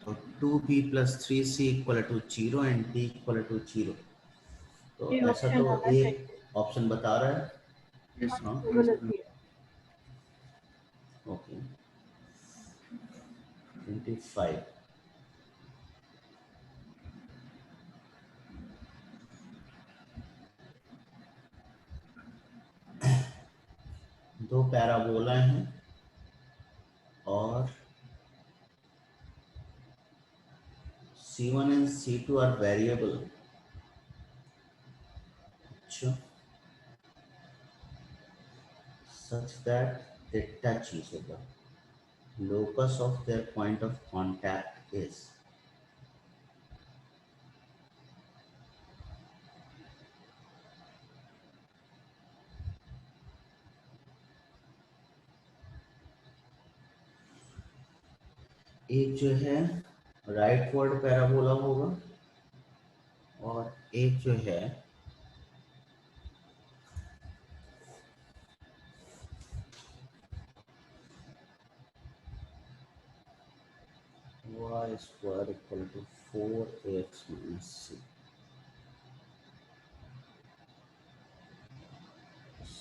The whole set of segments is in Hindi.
तो 2b plus 3c equal to 0 and d equal to 0। तो ये ऐसा ऑप्शन तो आना एक चाहिए। ऑप्शन बता रहा है। यस हाँ गलत ही है। ओके 25। दो पैराबोला हैं और C1 and C2 are variable. अच्छा, such that they touch each other. Locus of their point of contact is एक जो है राइट वर्ड पैराबोला होगा और एक जो है y square equal to 4ax minus c।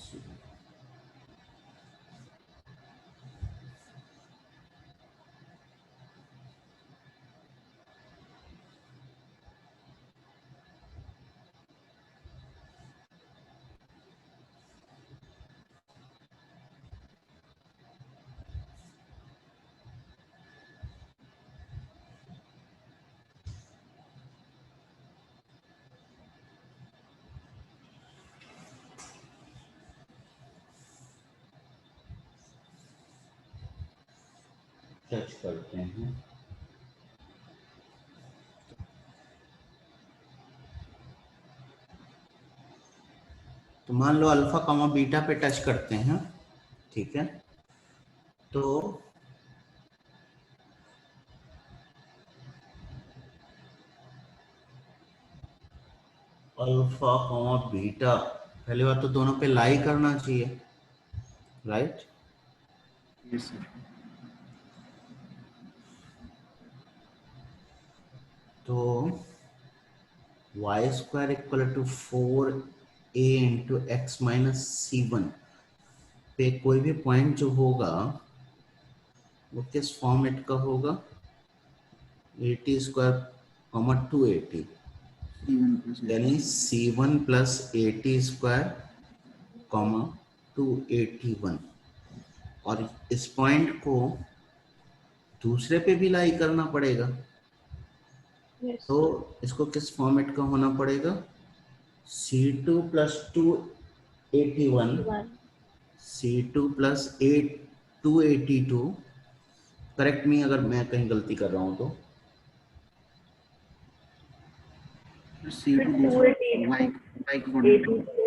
Touch करते हैं तो मान लो अल्फा कॉमा बीटा पे टच करते हैं, ठीक है। तो अल्फा कॉमा बीटा पहली बात तो दोनों पे लाई करना चाहिए, राइट। Yes sir. तो Y square equal to 4a into x minus C1 पे कोई भी पॉइंट जो होगा वो किस फॉर्मेट का होगा, 80 स्क्वायर कॉमा 280, यानी C1 प्लस 80 स्क्वायर कॉमा 281। और इस पॉइंट को दूसरे पे भी लाई करना पड़ेगा, यस तो इसको किस फॉर्मेट का होना पड़ेगा, C2 plus 281 one. C2 plus 282। Correct मी अगर मैं कहीं गलती कर रहा हूं तो। फिर 280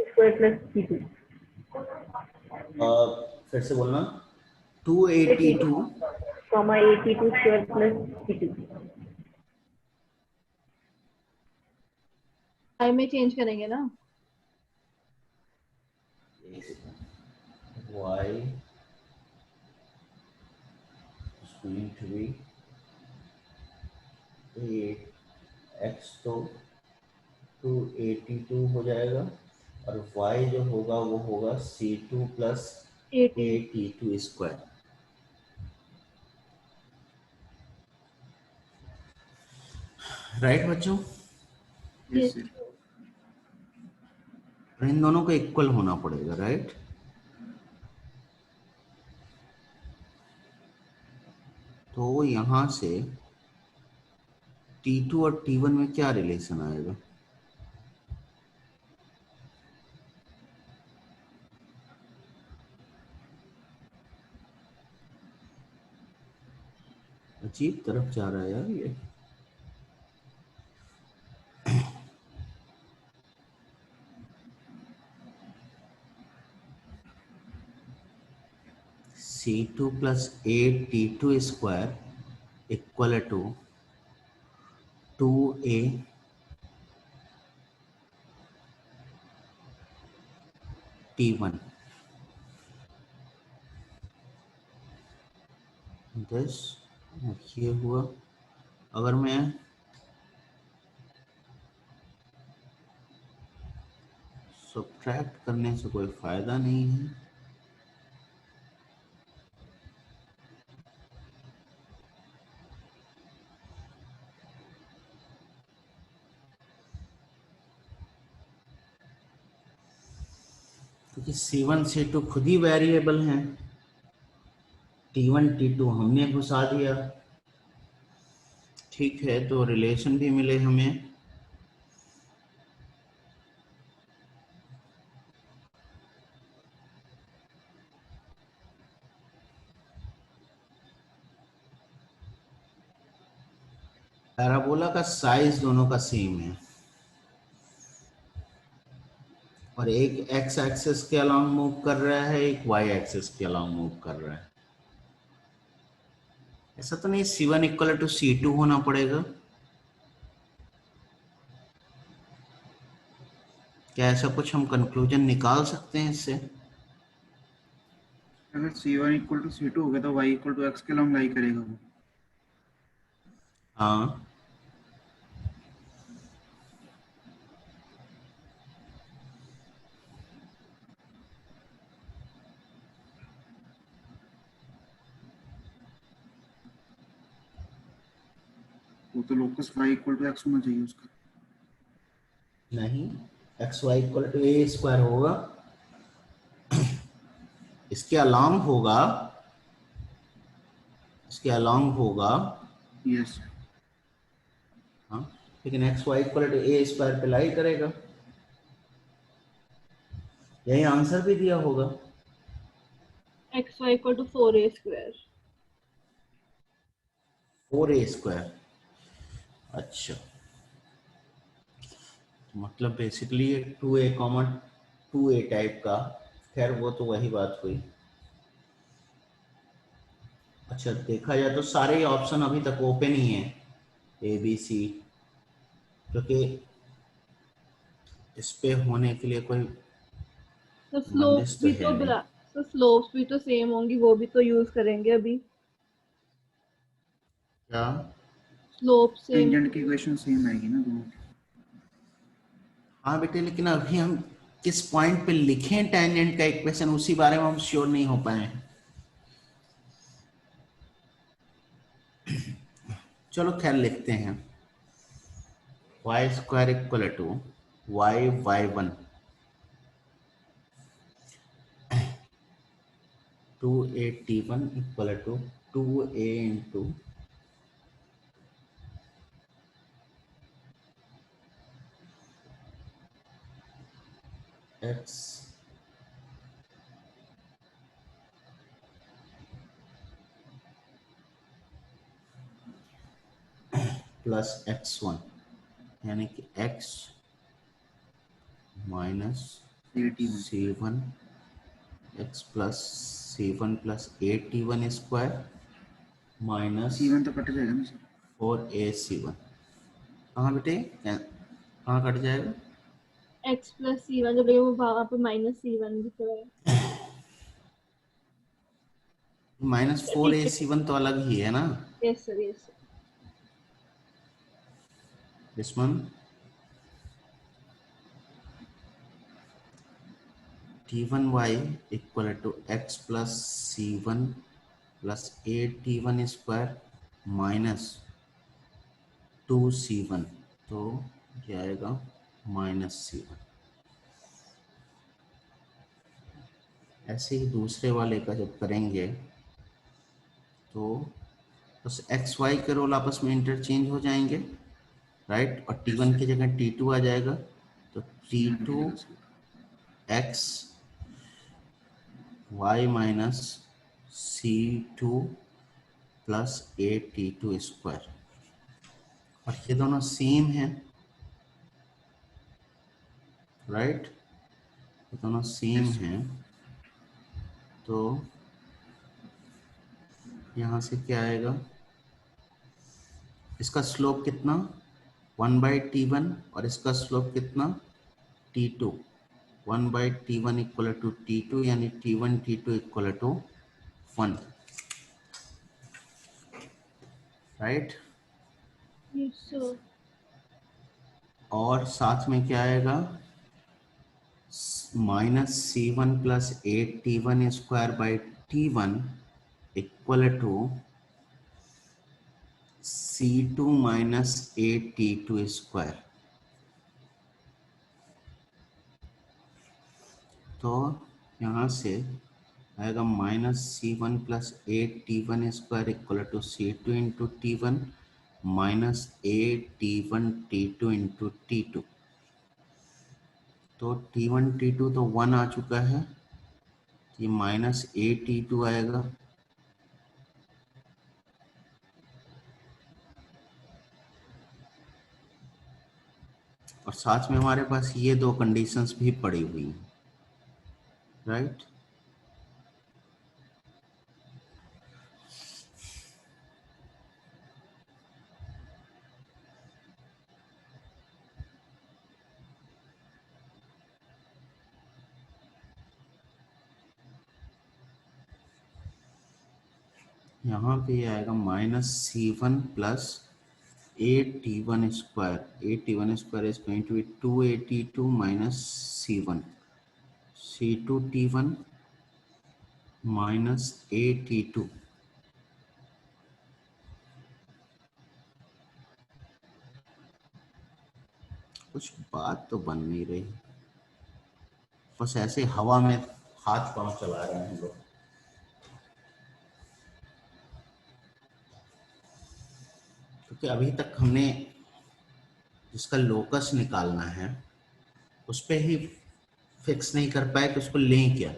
स्क्वायर प्लस C2 फिर से बोलना, 282 comma 82 square plus C2। Time में चेंज करेंगे ना। y is going to be 8x तो 282 हो जाएगा और y जो होगा वो होगा C2 प्लस 82 स्क्वायर। राइट बच्चों, यस सर। इन दोनों को इक्वल होना पड़ेगा, राइट। तो यहां से T2 और T1 में क्या रिलेशन आएगा, अजीब तरफ जा रहा है यार ये। C2 plus 8T2 square equal to 2a T1 this ये हुआ। अगर मैं सब्ट्रैक्ट करने से कोई फायदा नहीं है, क्योंकि C1 C2 खुद ही वेरिएबल हैं। T1 T2 हमने घुसा दिया, ठीक है, तो रिलेशन भी मिले हमें। पैराबोला का साइज दोनों का सेम है और एक एक्स एक्सिस के अलोंग मूव कर रहा है, एक वाई एक्सिस के अलोंग मूव कर रहा है। ऐसा तो नहीं C1 इक्वल टू C2 होना पड़ेगा? क्या ऐसा कुछ हम कंक्लूजन निकाल सकते हैं इससे? अगर C1 इक्वल टू C2 हो गया तो Y इक्वल टू X के लॉन्ग लाई करेगा वो। हाँ, वो तो locus Y equal to X होना चाहिए उसका। नहीं, X Y equal to A square होगा, इसके अलोंग होगा, इसके अलोंग होगा। यस। हाँ, लेकिन X Y equal to A square पे लाई करेगा, यही आंसर भी दिया होगा। xy equal to 4a square. 4a square, अच्छा, मतलब basically 2a common 2a type का। खैर वो तो वही बात हुई। अच्छा, देखा जाए तो सारे ऑप्शन अभी तक ओपन ही हैं, ए बी सी, क्योंकि इस पे होने के लिए कोई तो बंदिश तो है नहीं। स्लोप्स भी तो सेम होंगी, वो भी तो यूज करेंगे अभी। क्या? Slope same. टेंजेंट की इक्वेशन सेम आएगी ना दोनों की। हाँ बेटे, लेकिन अभी हम किस पॉइंट पे लिखें टेंजेंट का इक्वेशन, उसी बारे में हम श्योर नहीं हो पाए हैं। चलो खैर लिखते हैं, Y square equal to Y Y one 2a t1 equal to 2a into X plus x1, यानी कि x minus AT1 C1 x plus C1 plus AT1 square minus C1 तो कट जाएगा ना सर। 4AC1। कहाँ बेटे, कहाँ कट जाएगा? x प्लस c1 जब वो वहां पे माइनस c1 भी तो है। माइनस फोर ठीक ए है। सी वन तो अलग ही है ना। Yes sir, yes sir. This one t1y equal to X plus C one plus A T one square minus 2c1, तो क्या आएगा माइनस C1। ऐसे ही दूसरे वाले का जब करेंगे तो बस एक्स वाई के रोल आपस में इंटरचेंज हो जाएंगे, राइट, और यस t1 सर। की जगह t2 आ जाएगा, तो C1 की t2 जगह से X Y minus C2 plus AT2 square, और ये दोनों सेम हैं, राइट, ये दोनों सेम यस सर। हैं, तो यहाँ से क्या आएगा, इसका स्लोप कितना 1/t1 और इसका स्लोप कितना t2, 1/t1 equal to t2, यानी t1 t2 equal to 1, right. Yes, sir. और साथ में क्या आएगा, -c1 plus 8t1 square by t1 equal to c2 minus 8t2 square. तो यहाँ से आएगा -c1 plus 8t1 square equal to c2 into t1 minus 8t1 t2 into t2। तो t1 t2 तो 1 आ चुका है, ये -8t2 आएगा। और साथ में हमारे पास ये दो कंडीशंस भी पड़ी हुई हैं, राइट। यहाँ पे आएगा -c1 plus 8t1 square, 8t1 square is going to be 282 minus c1, c2 t1 minus 8t2। कुछ बात तो बन नहीं रही, बस ऐसे हवा में हाथ पांव चला रहे हैं हम लोग। क्योंकि अभी तक हमने जिसका लोकस निकालना है उस पे ही फिक्स नहीं कर पाए कि उसको लें क्या।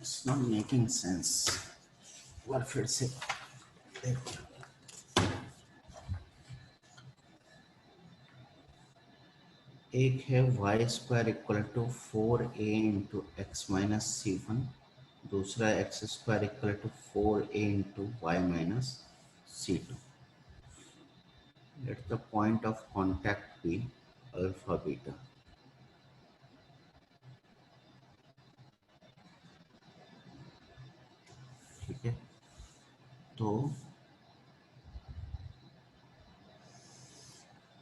It's not making sense। और फिर से देखो, एक है Y square equal to 4a into x minus c1, दूसरा X square equal to 4a into Y minus c2। Let the point of contact be alpha beta. ठीक है, तो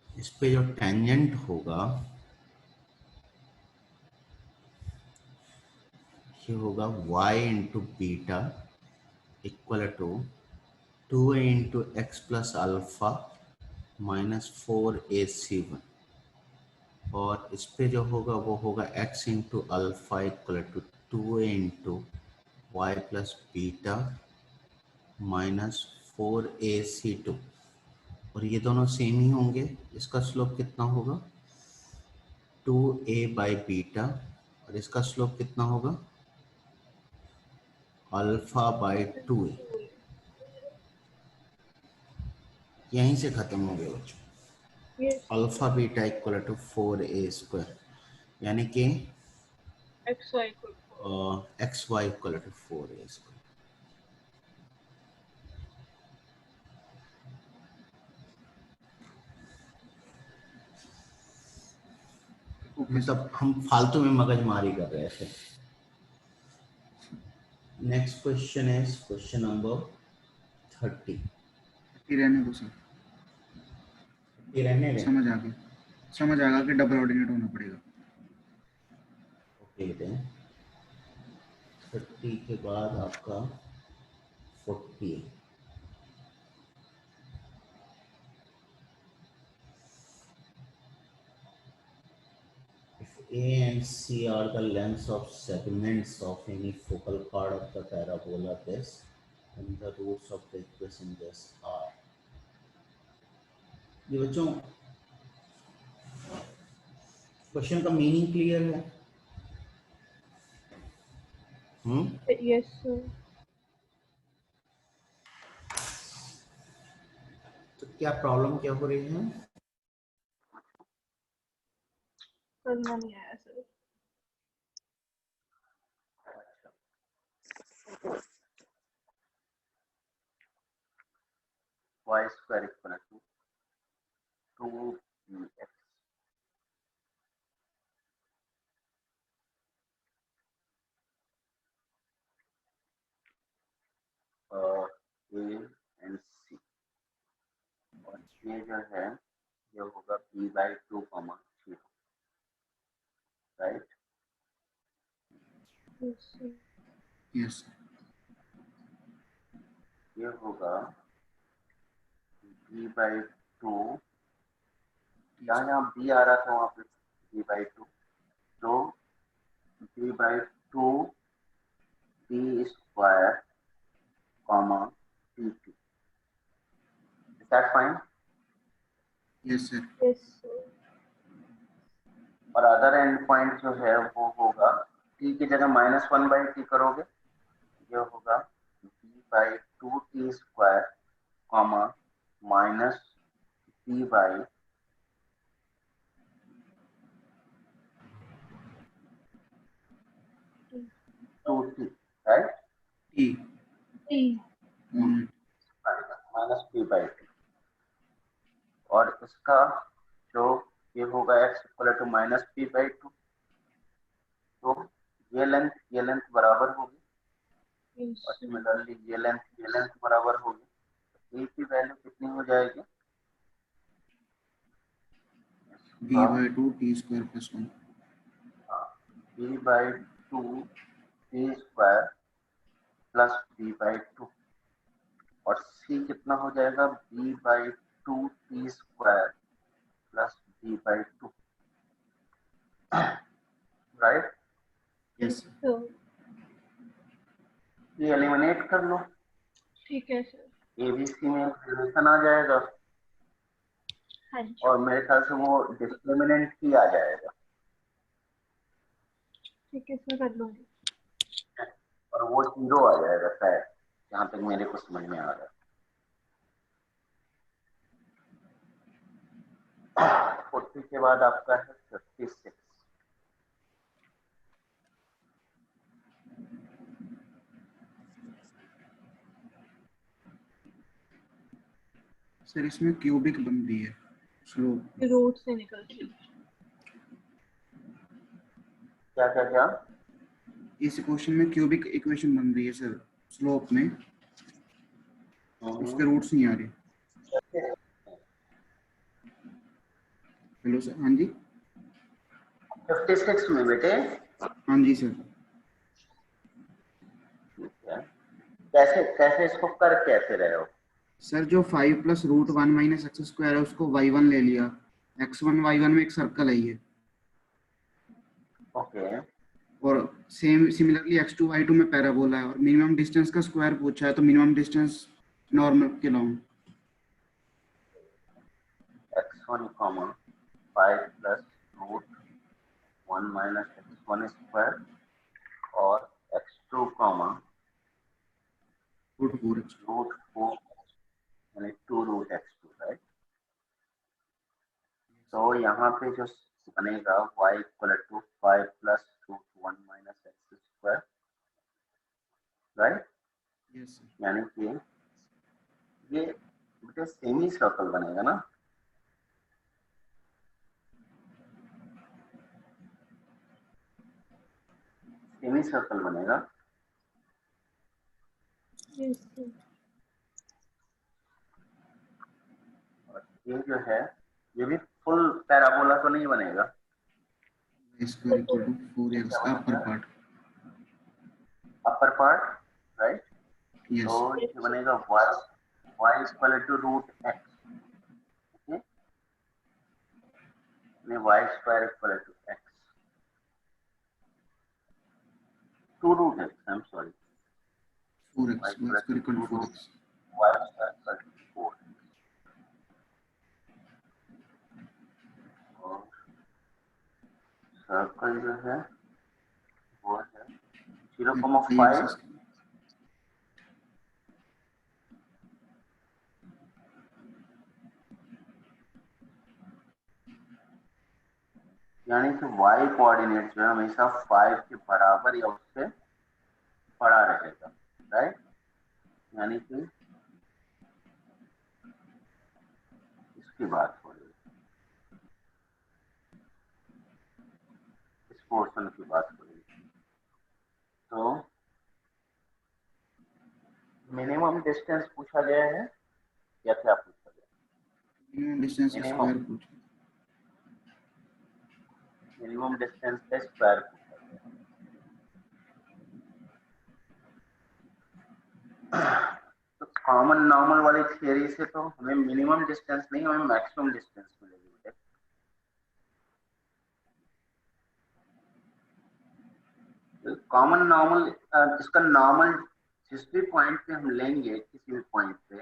इस पे जो टेंजेंट होगा ये होगा y into beta equal to 2a into X plus alpha minus 4ac1। और इस पे जो होगा वो होगा x into alpha equal to 2a into Y plus beta minus 4ac2। और ये दोनों सेम ही होंगे। इसका स्लोप कितना होगा 2a बाई बीटा, और इसका स्लोप कितना होगा अल्फा बाई 2a। यहीं से खत्म हो गया बच्चों। Yes. Alpha beta equal to 4a square, यानी कि XY equal to X Y equal to 4a square. Okay sir. मतलब हम फालतू में मगजमारी कर रहे थे। Next question is question number 30। ये रहने दो सर, ये रहने दें। समझ आ गया कि डबल ऑर्डिनेट होना पड़ेगा। ओके दें 30 के बाद आपका 40। If A and C are the lengths of segments of any focal part of the parabola this, then the roots of the equation this are। ये बच्चों क्वेश्चन का मीनिंग क्लियर है? Yes sir. तो क्या प्रॉब्लम क्या हो रही है? करना नहीं आया sir. y square equal to 2bx A and C, और ये जो है ये होगा b/2, 0, right? Yes sir. Yes ये होगा b/2, जहाँ जहाँ b आ रहा था वहाँ पे b/2, तो b/2 b square, dt। Is that fine? Yes sir. Yes sir. और अदर एंड पॉइंट जो है वो होगा t की जगह -1/t करोगे, ये होगा b/2t square, minus b/2t, right? T T. Minus b/2, और इसका जो ये होगा x इक्वल टू -b/2, तो ये लेंथ बराबर होगी, यस और सर। सिमिलरली ये लेंथ बराबर होगी। तो a की वैल्यू कितनी हो जाएगी? b/2 t square plus 1। b/2 t square plus b/2, और c कितना हो जाएगा? b/2 t square plus b/2, right? Yes sir. ये एलिमिनेट कर लो, ठीक है सर। एबीसी में रिलेशन आ जाएगा, हाँ जी। और मेरे ख्याल से वो डिस्क्रिमिनेंट ही आ जाएगा, ठीक है इसमें कर लूंगी। और वो 0 आ जाएगा शायद, जहाँ तक मेरे को समझ में आ रहा है। 40 के बाद आपका है 56। सर इसमें क्यूबिक बन रही है स्लोप। रूट से निकलती है। क्या क्या क्या? इस क्वेश्चन में क्यूबिक इक्वेशन बन रही है सर, स्लोप में उसके रूट्स नहीं आ रहे। Hello sir. हाँ जी 56 में बेटे? हाँ जी सर। ठीक है, कैसे कैसे इसको कर कैसे रहे हो? सर जो 5 plus root 1 minus X square है उसको y1 ले लिया, x1 y1 में एक सर्कल है ये, ओके, और सेम सिमिलरली x2 y2 में पैराबोला है, और मिनिमम डिस्टेंस का स्क्वायर पूछा है तो मिनिमम डिस्टेंस नॉर्मल के long. x1, 5 plus root 1 minus x1 square, और x2, रूट 4x। रूट 4 यानी 2 रूट x2, राइट? तो यहाँ पे जो बनेगा y equal to 5 plus root 1 minus X square, right? Yes यानी कि ये बेटे सेमी सर्कल बनेगा ना? सेमी सर्कल बनेगा, Yes, sir. और ये जो है ये भी फुल पैराबोला तो नहीं बनेगा, square equal to 4x upper part. Upper part, right? Yes तो ये बनेगा y equal to root X, okay, y square equal to X to root X, I am sorry, 4x square equal to 4x। y square equal to 4, और सर्कल जो है वो है 0,5 यानी कि y कोऑर्डिनेट जो है हमेशा 5 के बराबर या उससे बड़ा रहेगा, राइट? यानी कि इसकी बात हो रही है, इस पोर्शन की बात हो रही है। तो मिनिमम डिस्टेंस पूछा गया है या क्या पूछा गया? मिनिमम डिस्टेंस स्क्वायर पूछा। मिनिमम डिस्टेंस का स्क्वायर पूछा गया। तो कॉमन नॉर्मल वाली थियरी से तो हमें मिनिमम डिस्टेंस नहीं, हमें मैक्सिमम डिस्टेंस मिलेगी बेटे। कॉमन नॉर्मल, इसका नॉर्मल जिस भी पॉइंट पे हम लेंगे, किसी भी पॉइंट पे,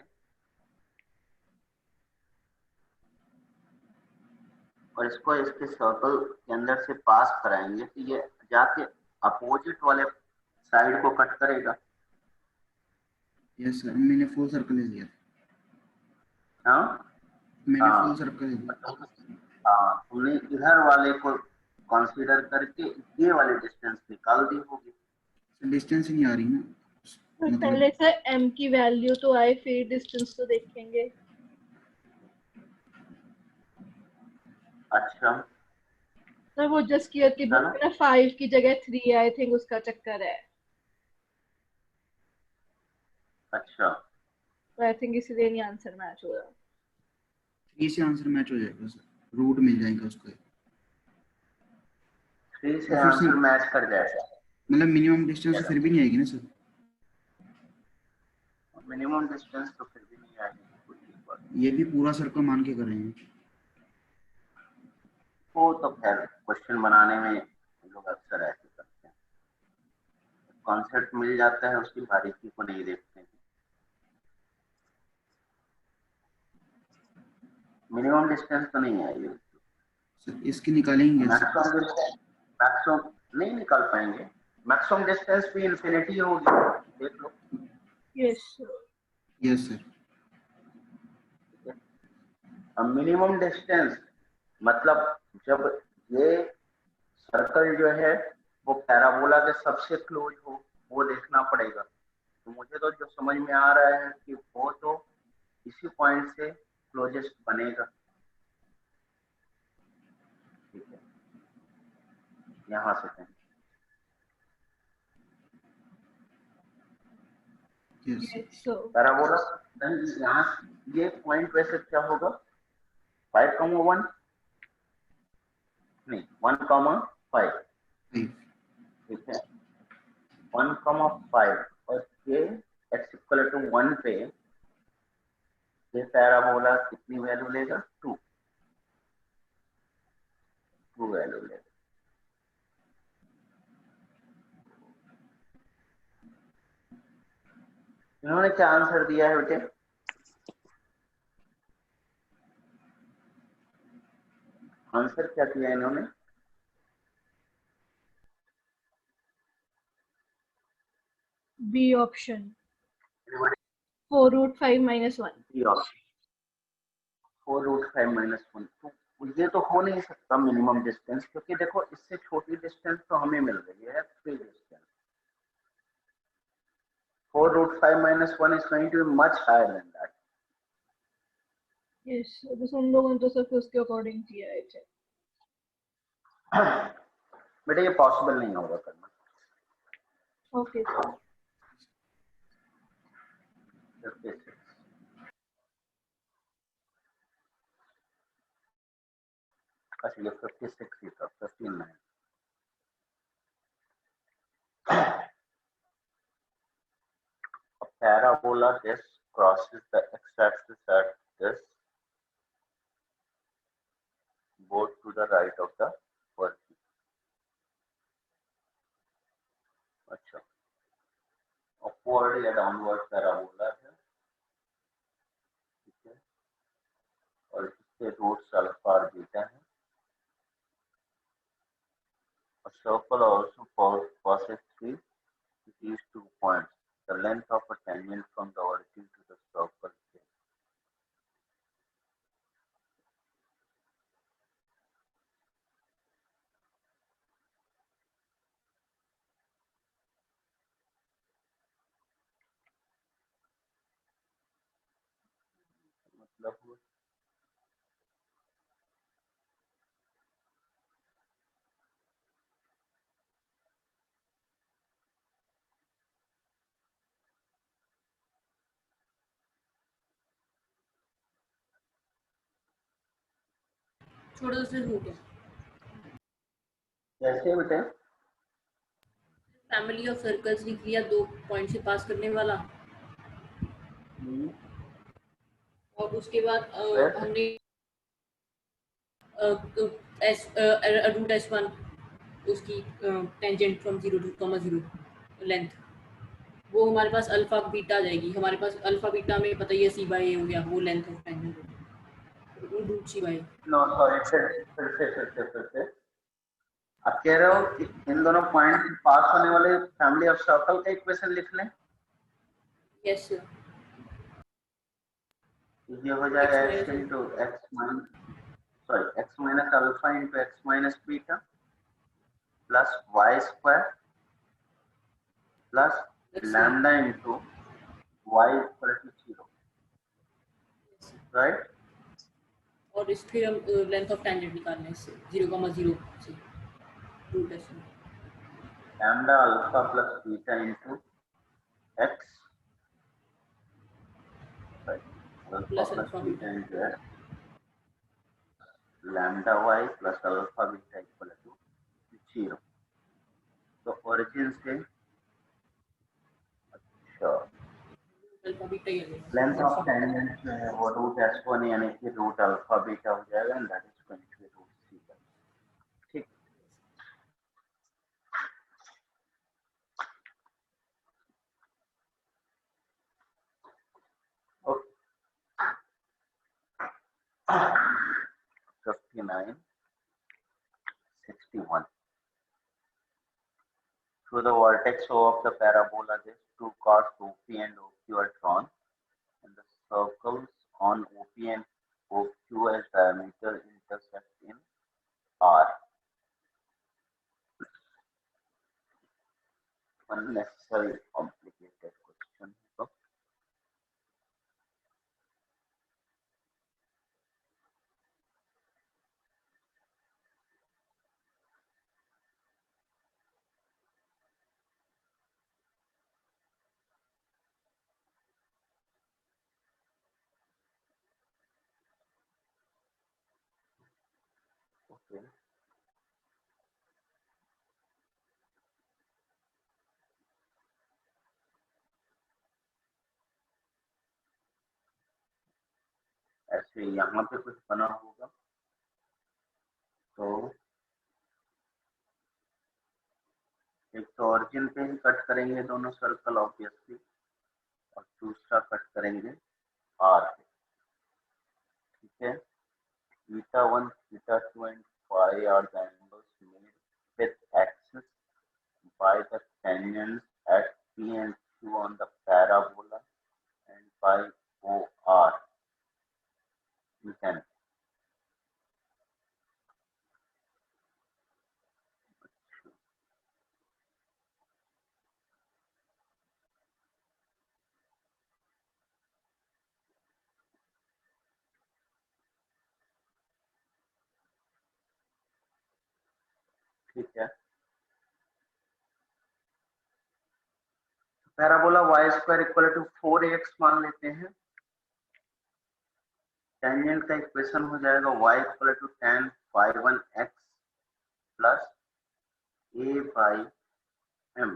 और इसको इसके सर्कल के अंदर से पास कराएंगे तो ये जाके अपोजिट वाले साइड को कट करेगा। यस सर, मैंने फुल सर्कल ले लिया। हाँ, मैंने हाँ। फुल सर्कल ले लिया। हाँ, तुमने इधर वाले को कंसीडर करके ये वाली डिस्टेंस निकाल दी होगी। डिस्टेंस ही नहीं आ रही ना, तो मतलब पहले सर m की वैल्यू तो आए, फिर डिस्टेंस तो देखेंगे। अच्छा, सर वो जस्ट क्लियर की बुक में ना 5 की जगह 3 आई थिंक उसका चक्कर है, अच्छा, तो आई थिंक इसीलिए नहीं आंसर मैच हो रहा। 3 से आंसर मैच हो जाएगा सर, रूट मिल जाएगा उसको। 3 से फिर आंसर मैच कर जाएगा। मतलब मिनिमम डिस्टेंस फिर भी नहीं आएगी ना सर? मिनिमम डिस्टेंस तो फिर भी नहीं आएगी। ये भी पूरा सर्कल मान के करेंगे। वो तो खैर क्वेश्चन बनाने में लोग अक्सर ऐसे करते हैं, कॉन्सेप्ट मिल जाता है उसकी बारीकी को नहीं देखते हैं। मिनिमम डिस्टेंस तो नहीं आएगी सर इसकी निकालेंगे। मैक्सिमम नहीं निकाल पाएंगे, मैक्सिमम डिस्टेंस भी इंफिनिटी होगी, देख लो। Yes yes sir. Minimum distance मतलब जब ये सर्कल जो है वो पैराबोला के सबसे क्लोज हो, वो देखना पड़ेगा। तो मुझे तो जो समझ में आ रहा है कि वो तो इसी पॉइंट से क्लोजेस्ट बनेगा, ठीक है, यहाँ से कहीं। पैराबोला यहाँ ये पॉइंट वैसे क्या होगा, 5,1 नहीं 1,5, ठीक है, 1,5 और ये x इक्वल टू 1 पे ये पैराबोला कितनी वैल्यू लेगा, 2 वैल्यू लेगा। इन्होंने क्या आंसर दिया है बेटे? आंसर क्या किया इन्होंने? B option 4√5 - 1। B option 4√5 - 1। तो ये तो हो नहीं सकता मिनिमम डिस्टेंस, क्योंकि देखो इससे छोटी डिस्टेंस तो हमें मिल रही है 3 distance. 4√5 - 1 is going to be much higher than that. Yes, बस उन लोगों ने तो सिर्फ उसके अकॉर्डिंग किया है। बेटा ये पॉसिबल नहीं होगा करना। Okay sir. 56 अच्छा ये 56 ही था 59 A parabola disk crosses the x-axis at this both to the right of the vertex. अच्छा अपवर्ड या डाउनवर्ड पैराबोला है ठीक है और इसके रूट्स अल्फा और बीटा है A circle also passes through these 2 points. The length of a tangent from the origin to the circle is मतलब छोड़ो से हो गया कैसे बेटे फैमिली ऑफ सर्कल्स लिख लिया 2 पॉइंट से पास करने वाला और उसके बाद हमने रूट S1 उसकी टेंजेंट फ्रॉम 0 to 0 लेंथ वो हमारे पास अल्फा बीटा आ जाएगी हमारे पास अल्फा बीटा में पता ही है C by A हो गया वो length of tangent root C by A no sorry फिर से आप कह रहे हो कि इन दोनों पॉइंट से पास होने वाले फैमिली ऑफ सर्कल का इक्वेशन लिख लें यस सर ये हो जाएगा x into x minus alpha into x minus beta plus y square plus lambda into y equal to 0 right और इस फिर हम लेंथ ऑफ टेंजेंट निकालने इससे 0,0 से root S1 lambda alpha plus beta into x right alpha Plus plus alpha beta beta. into x lambda y plus alpha beta equal to 0 तो origin से अच्छा अल्फा बीटा ही आ जाएगा लेंथ ऑफ टेंजेंट जो है वो रूट S1 यानी कि रूट अल्फा बीटा हो जाएगा and that is going to be root C ठीक okay 59 61 through the vertex of the parabola this two chords OP and OQ are drawn and the circles on OP and OQ as diameter intersect in R unnecessary complicated question so, okay ऐसे यहाँ पे कुछ बना होगा तो एक तो ऑरिजिन पे ही कट करेंगे दोनों सर्कल ऑब्वियसली और दूसरा कट करेंगे आर पे ठीक है theta 1 theta 2 and phi are the angles made with axis by the tangents at P and Q on the parabola and by OR you can ठीक है parabola Y square equal to 4ax मान लेते हैं। टेंजेंट का इक्वेशन हो जाएगा y equal to tan phi 1 x plus a by m।